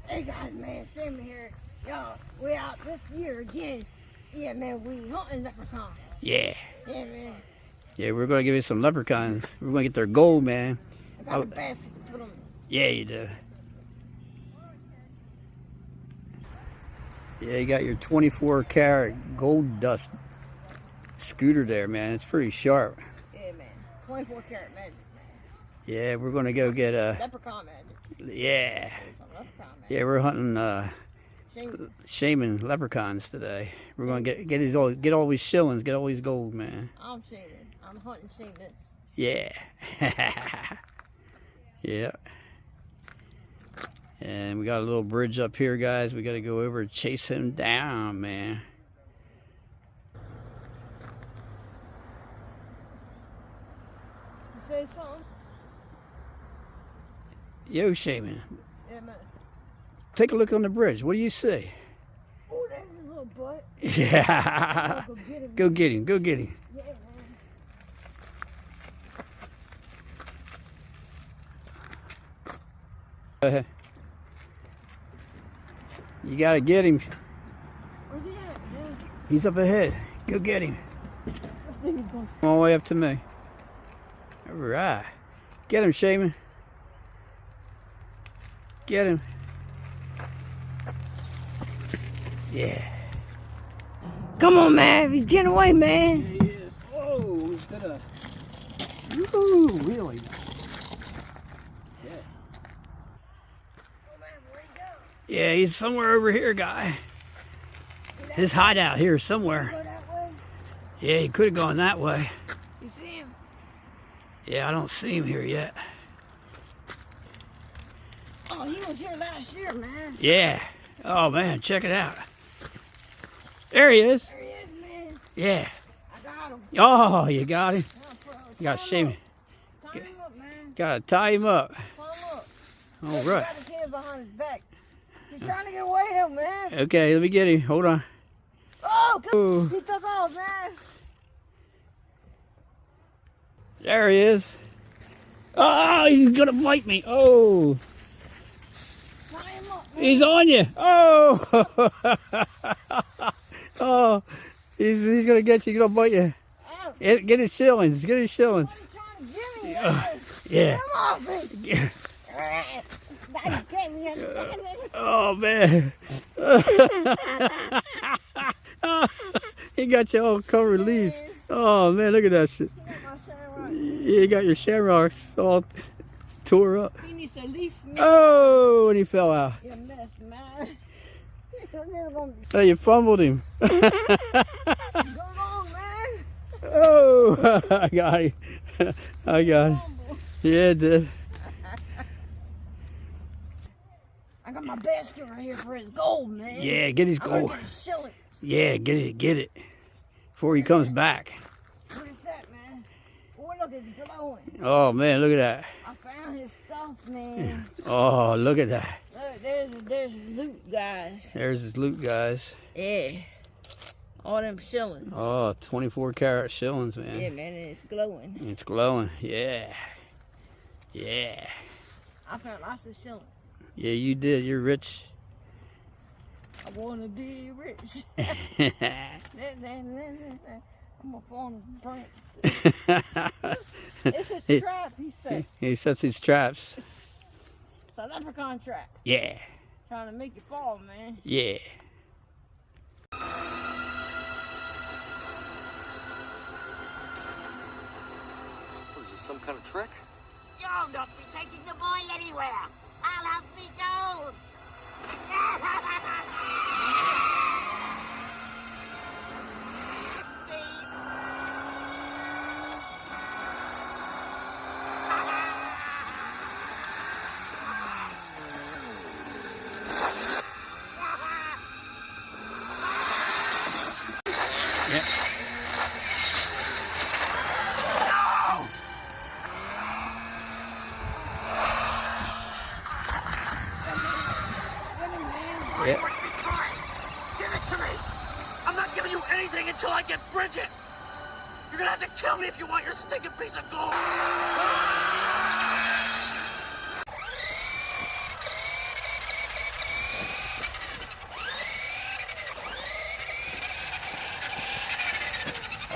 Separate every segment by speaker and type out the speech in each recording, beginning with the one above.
Speaker 1: Hey guys, man, Shaman here. Y'all, we out this year again. Yeah, man, we hunting leprechauns.
Speaker 2: Yeah.
Speaker 1: Yeah, man.
Speaker 2: Yeah, we're gonna give you some leprechauns. We're gonna get their gold, man.
Speaker 1: I got a basket to put them in.
Speaker 2: Yeah, you do. Yeah, you got your 24-karat gold dust scooter there, man. It's pretty sharp.
Speaker 1: Yeah, man. 24-karat magic, man.
Speaker 2: Yeah, we're gonna go get a
Speaker 1: Leprechaun magic.
Speaker 2: Yeah.
Speaker 1: Some leprechaun magic.
Speaker 2: Yeah, we're hunting shaman leprechauns today. We're gonna get all these shillings, get all these gold, man.
Speaker 1: I'm shaman. I'm hunting shamans.
Speaker 2: Yeah. Yeah. And we got a little bridge up here, guys. We got to go over and chase him down, man.
Speaker 1: You say something?
Speaker 2: Yo, shaman.
Speaker 1: Yeah, man.
Speaker 2: Take a look on the bridge. What do you see?
Speaker 1: Oh, there's his little butt.
Speaker 2: Yeah.
Speaker 1: Go get him.
Speaker 2: Go get him. Go get him.
Speaker 1: Yeah, man.
Speaker 2: Go ahead. You got to get him.
Speaker 1: Where's he at, man?
Speaker 2: He's up ahead. Go get him.
Speaker 1: This thing is going
Speaker 2: All the way up to me. All right. Get him, shaman. Get him. Yeah.
Speaker 1: Come on, man. He's getting away, man.
Speaker 2: There he is. Oh, he's gonna. Woo, really? Yeah.
Speaker 1: Oh, man, where'd he go?
Speaker 2: Yeah, he's somewhere over here, guy. His hideout here somewhere.
Speaker 1: Go that way?
Speaker 2: Yeah, he could have gone that way.
Speaker 1: You see him?
Speaker 2: Yeah, I don't see him here yet.
Speaker 1: Oh, he was here last year, man.
Speaker 2: Yeah. Oh, man, check it out. There he is.
Speaker 1: There he is, man.
Speaker 2: Yeah.
Speaker 1: I got him.
Speaker 2: Oh, you got him. You got
Speaker 1: Tie
Speaker 2: shaman.
Speaker 1: him up. Tie him up, man.
Speaker 2: Gotta tie him up.
Speaker 1: Tie him up.
Speaker 2: All
Speaker 1: He's
Speaker 2: right.
Speaker 1: got his hand behind his back. He's trying to get away, though, man.
Speaker 2: Okay, let me get him. Hold on.
Speaker 1: Oh,
Speaker 2: Ooh.
Speaker 1: he took off, man.
Speaker 2: There he is. Oh, he's gonna bite me. Oh,
Speaker 1: Tie him up, man.
Speaker 2: he's on you. Oh, oh, he's gonna get you. He's gonna bite you.
Speaker 1: Ow.
Speaker 2: Get his shillings. Get his shillings.
Speaker 1: What are you trying to give me, man?
Speaker 2: Yeah.
Speaker 1: Come on, man.
Speaker 2: Yeah.
Speaker 1: Daddy came here.
Speaker 2: Oh man. He got you all covered in leaves. Oh man, look at that shit.
Speaker 1: He got my shamrock.
Speaker 2: Yeah, you got your shamrocks all tore up.
Speaker 1: He needs to leaf me.
Speaker 2: Oh, and he fell out.
Speaker 1: You're a mess, man. You're never gonna be
Speaker 2: Oh, you fumbled him.
Speaker 1: go wrong, man.
Speaker 2: Oh, I got him. I got him.
Speaker 1: Fumble.
Speaker 2: Yeah, it did.
Speaker 1: I got my basket right here for his gold, man.
Speaker 2: Yeah, get his
Speaker 1: I'm gonna
Speaker 2: gold.
Speaker 1: get his shilling.
Speaker 2: Yeah, get it. Before he comes back.
Speaker 1: What is that, man? Oh, look, it's glowing.
Speaker 2: Oh, man, look at that.
Speaker 1: I found his stuff, man.
Speaker 2: Oh, look at that.
Speaker 1: Look, there's his loot, guys.
Speaker 2: There's his loot, guys.
Speaker 1: Yeah. All them shillings.
Speaker 2: Oh, 24-karat shillings, man.
Speaker 1: Yeah, man, and it's glowing.
Speaker 2: It's glowing. Yeah. Yeah.
Speaker 1: I found lots of shillings.
Speaker 2: Yeah, you did. You're rich.
Speaker 1: I want to be rich. I'm going to fall in his pranks. It's his trap, he said.
Speaker 2: He sets these traps.
Speaker 1: It's a leprechaun trap.
Speaker 2: Yeah.
Speaker 1: Trying to make you fall, man.
Speaker 2: Yeah.
Speaker 3: What is this, some kind of trick?
Speaker 4: You'll not be taking the boy anywhere. I'll have me gold.
Speaker 2: Yeah.
Speaker 3: Give it to me! I'm not giving you anything until I get Bridget! You're gonna have to kill me if you want your stinking piece of gold!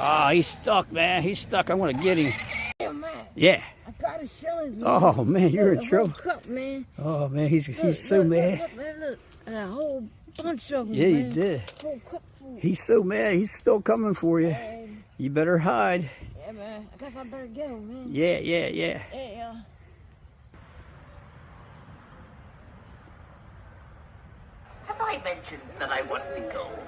Speaker 2: Oh, he's stuck, man. He's stuck. I want to get him.
Speaker 1: Yeah, man.
Speaker 2: Yeah.
Speaker 1: I got his shillings, man.
Speaker 2: Oh, man, you're in
Speaker 1: Look, the
Speaker 2: trouble.
Speaker 1: whole cup, man.
Speaker 2: Oh, man, he's so
Speaker 1: Look,
Speaker 2: mad.
Speaker 1: Look. I got a whole bunch of them,
Speaker 2: Yeah,
Speaker 1: man.
Speaker 2: you did.
Speaker 1: Whole cup full.
Speaker 2: He's so mad. He's still coming for you. You better hide.
Speaker 1: Yeah, man. I guess I better get him, man.
Speaker 2: Yeah.
Speaker 1: Yeah.
Speaker 3: Have I mentioned that I want me gold?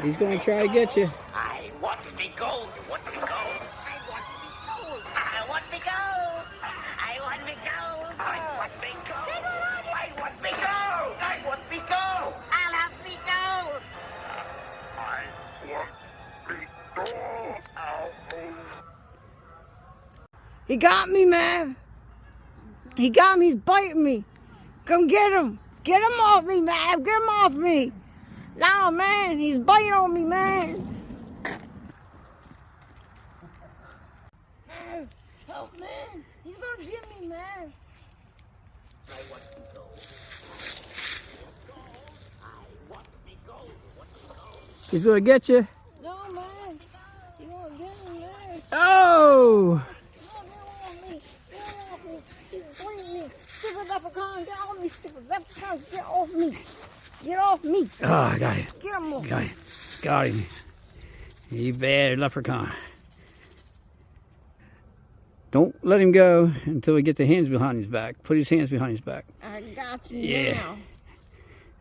Speaker 2: He's going to try to get you.
Speaker 3: I want me gold. Want me gold. I want me gold. I want me gold. I want me gold. I want me gold. I want me gold. I want me gold.
Speaker 4: I'll have me gold.
Speaker 3: I want me gold.
Speaker 1: He got me, man. He got me. He's biting me. Come get him. Get him off me, man. Get him off me. No, man. He's biting on me, man. Help, man. He's gonna get me, man.
Speaker 3: I want me gold. I want me gold. Want me gold.
Speaker 2: He's going to get you.
Speaker 1: No, man. He's gonna get me, man.
Speaker 2: Oh!
Speaker 1: Stupid leprechaun, get off me, stupid leprechaun, get off me. Get off me.
Speaker 2: Oh, I got him.
Speaker 1: Get him off.
Speaker 2: Got him. You bad leprechaun. Don't let him go until we get the hands behind his back. Put his hands behind his back.
Speaker 1: I got you
Speaker 2: Yeah.
Speaker 1: now.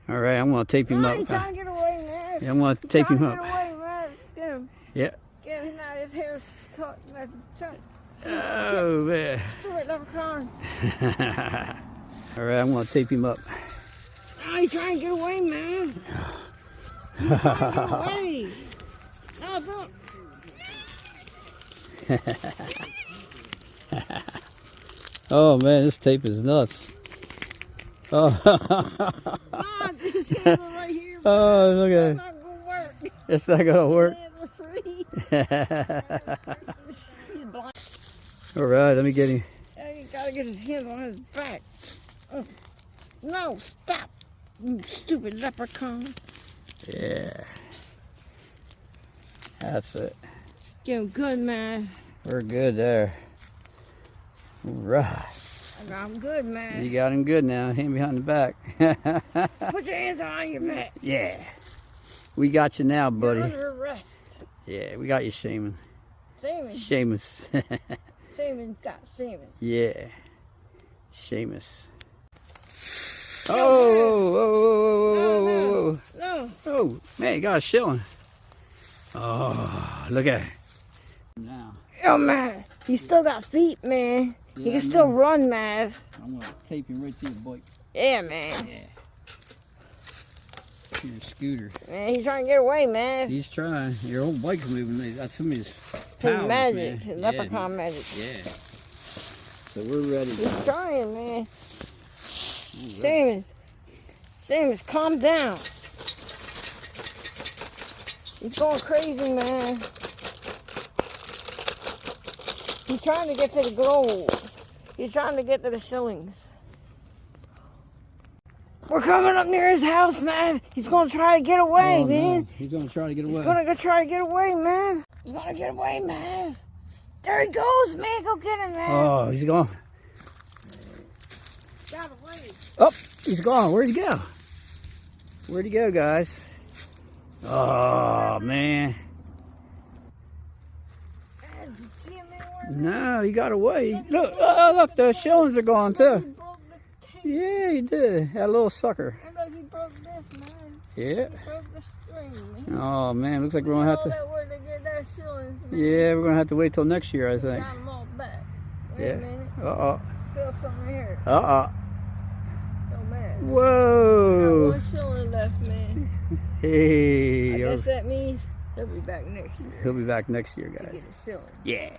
Speaker 2: All right, I'm going to tape him
Speaker 1: No,
Speaker 2: up.
Speaker 1: he's trying to get away, man.
Speaker 2: Yeah, I'm going to tape him up.
Speaker 1: Get away, man. Get him.
Speaker 2: Yeah.
Speaker 1: Get him now. His hair's taut.
Speaker 2: Oh, man.
Speaker 1: Stupid leprechaun.
Speaker 2: All right, I'm going to tape him up.
Speaker 1: No, he's trying to get away, man. He's trying to get away. No, don't.
Speaker 2: Oh, man, this tape is nuts. Oh,
Speaker 1: Ah, this hands are right here, man.
Speaker 2: oh look at
Speaker 1: It's
Speaker 2: it.
Speaker 1: not gonna work.
Speaker 2: It's not going to work.
Speaker 1: Hands are free. He's blind.
Speaker 2: All right, let me get him.
Speaker 1: Yeah, you gotta get his hands on his back. No, stop, you stupid leprechaun.
Speaker 2: Yeah. That's it.
Speaker 1: Get him good, man.
Speaker 2: We're good there. All right.
Speaker 1: I got him good,
Speaker 2: You
Speaker 1: man.
Speaker 2: got him good now. Hand behind the back.
Speaker 1: Put your hands on your back.
Speaker 2: Yeah. We got you now,
Speaker 1: You're
Speaker 2: buddy.
Speaker 1: under arrest.
Speaker 2: Yeah, we got you, Shaman.
Speaker 1: Seamus.
Speaker 2: Seamus.
Speaker 1: Seamus got Seamus.
Speaker 2: Yeah. Seamus. Oh,
Speaker 1: No.
Speaker 2: oh, man, you got a shilling. Oh, look at it. Now,
Speaker 1: Oh, man. He still got feet, man. He
Speaker 2: Yeah,
Speaker 1: can
Speaker 2: I
Speaker 1: still
Speaker 2: know.
Speaker 1: run, man.
Speaker 2: I'm going to tape him right to your bike.
Speaker 1: Yeah, man.
Speaker 2: Yeah. To your scooter.
Speaker 1: Man, he's trying to get away, man.
Speaker 2: He's trying. Your whole bike's moving. That's some of his
Speaker 1: His
Speaker 2: powers,
Speaker 1: magic.
Speaker 2: man.
Speaker 1: His
Speaker 2: Yeah,
Speaker 1: leprechaun magic.
Speaker 2: Yeah. So we're ready.
Speaker 1: He's trying, man. Seamus, calm down. He's going crazy, man. He's trying to get to the gold. He's trying to get to the shillings. We're coming up near his house, man. He's going to try to get away,
Speaker 2: Oh,
Speaker 1: man.
Speaker 2: no. He's going to try to get away.
Speaker 1: He's going to try to get away, man. He's going to get away, man. There he goes, man. Go get him, man.
Speaker 2: Oh, he's gone.
Speaker 1: Got away.
Speaker 2: Oh, he's gone. Where'd he go? Where'd he go, guys? Oh, man.
Speaker 1: Did you see him anywhere?
Speaker 2: No, he got away. Look, look, the shillings are gone,
Speaker 1: He
Speaker 2: too.
Speaker 1: broke the tape.
Speaker 2: Yeah, he did. That little sucker.
Speaker 1: And look, he broke this, man.
Speaker 2: Yeah.
Speaker 1: He broke the string, man.
Speaker 2: Oh, man. Looks like we're going to have to...
Speaker 1: That word to get that shillings, man.
Speaker 2: Yeah, we're going to have to wait till next year, I think.
Speaker 1: Got them all back. Wait
Speaker 2: Yeah.
Speaker 1: a minute.
Speaker 2: Uh-oh.
Speaker 1: Feel something here.
Speaker 2: Uh-oh.
Speaker 1: Oh, man.
Speaker 2: Whoa.
Speaker 1: Got 1 shilling left, man.
Speaker 2: Hey.
Speaker 1: I guess that means he'll be back next year
Speaker 2: He'll be back next year,
Speaker 1: to get
Speaker 2: guys.
Speaker 1: a shilling.
Speaker 2: Yeah.